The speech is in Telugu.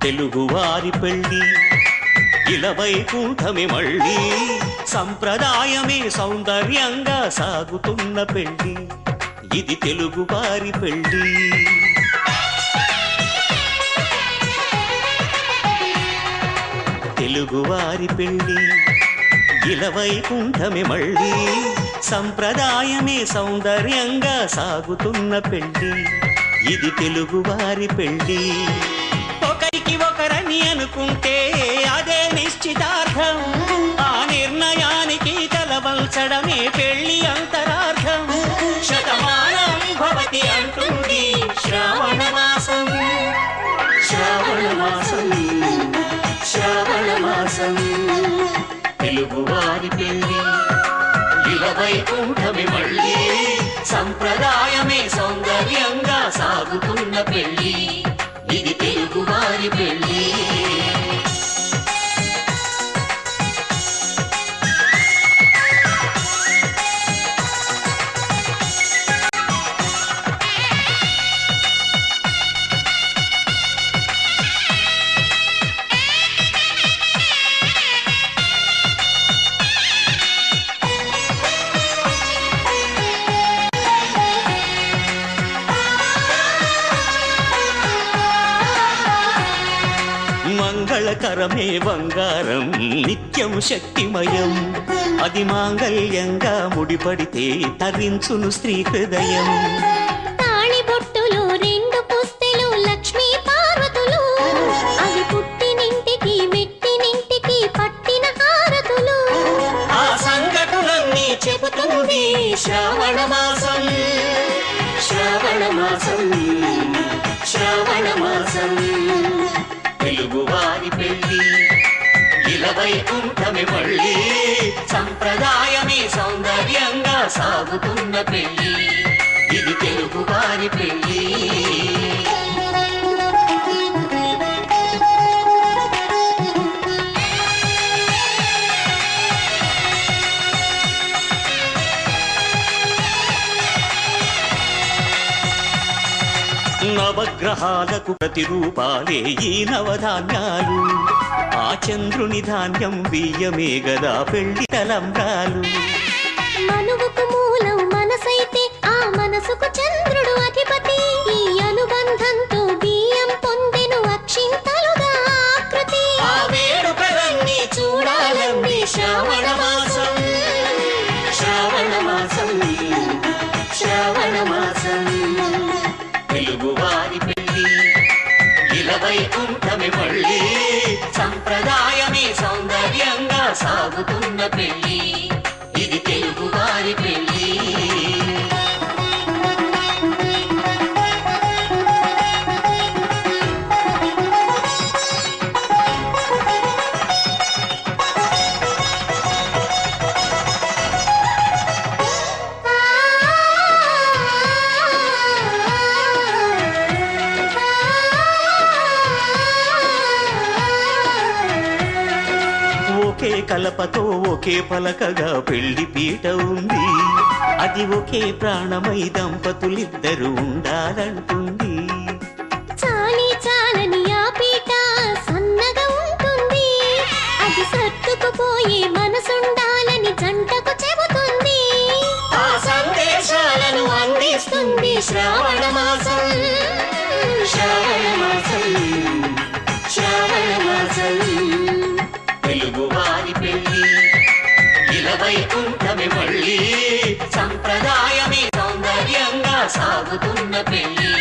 తెలుగువారి పెళ్ళి ఇలవైకుంఠమే మళ్ళీ సంప్రదాయమే సౌందర్యంగా సాగుతున్న పెళ్ళి ఇది తెలుగువారి పెళ్ళి తెలుగువారి పెళ్ళి ఇలవైకుంఠమే మళ్ళీ సంప్రదాయమే సౌందర్యంగా సాగుతున్న పెళ్ళి ఇది తెలుగువారి పెళ్ళి ఒకరికి ఒకరని అనుకుంటే అదే నిశ్చితార్థం ఆ నిర్ణయానికి తలవంచడమే పెళ్ళి అంతరార్థం శతమానం భవతి అంటుంది శ్రావణ మాసం శ్రావణ మాసం శ్రావణ మాసం తెలుగువారి పెళ్ళి ఇలవైకుంఠమే మళ్ళీ సంప్రదాయమే సౌందర్యంగా సాగుతున్న పెళ్ళి ఇది తెలుగువారి పెళ్ళి మంగళకరమే బంగారం నిత్యం శక్తిమయం అది మాంగళ్యంగా ముడిపడితే తరించును స్త్రీ హృదయం తాళిబొట్టులు రెండు పుస్తెలు లక్ష్మీ పార్వతులు అవి పుట్టినింటికి మెట్టినింటికి పట్టిన హారతులు ఆ సంఘటనలన్నీ చెబుతుంది శ్రావణ మాసం శ్రావణ మాసం శ్రావణ మాసం తెలుగువారి పెళ్ళి ఇలవైకుంఠమే మళ్ళీ సంప్రదాయమే సౌందర్యంగా సాగుతున్న పెళ్ళి ఇది తెలుగువారి పెళ్ళి నవగ్రహాలకు ప్రతిరూపాలే ఈ నవధాన్యాలు ఆ చంద్రుని ధాన్యం బియ్యమే గదా పెళ్లి తలంబ్రాలు మనువుకు మూలం మనసైతే ఆ మనసుకు చంద్రుడు అధిపతి ఈ అనుబంధంతో బియ్యం పొందెను అక్షింతలుగా ఆకృతి ఆ వేడుకలన్నీ చూడాలని శ్రావణ మాసం శ్రావణ మాసం శ్రావణ మాసం తెలుగువారి పెళ్ళి ఇలవైకుంఠమే మళ్ళీ సంప్రదాయమే సౌందర్యంగా సాగుతున్న పెళ్ళి ఇది తెలుగువారి పెళ్ళి ఒకే కలపతో ఒకే పలకగా పెళ్లి పీట ఉంది అది ఒకే ప్రాణమై దంపతులిద్దరూ ఉండాలంటుంది చాలి చాలని ఆ పీట సన్నగా ఉంటుంది అది సర్దుకుపోయే మనసుండాలని జంటకు చెబుతుంది ఆ సందేశాలను అందిస్తుంది శ్రావణ మాసం శ్రావణ మాసం శ్రావణ మాసం తెలుగువారి పెళ్ళి ఇలవైకుంఠమే మళ్ళీ సంప్రదాయమే సౌందర్యంగా సాగుతున్న పెళ్ళి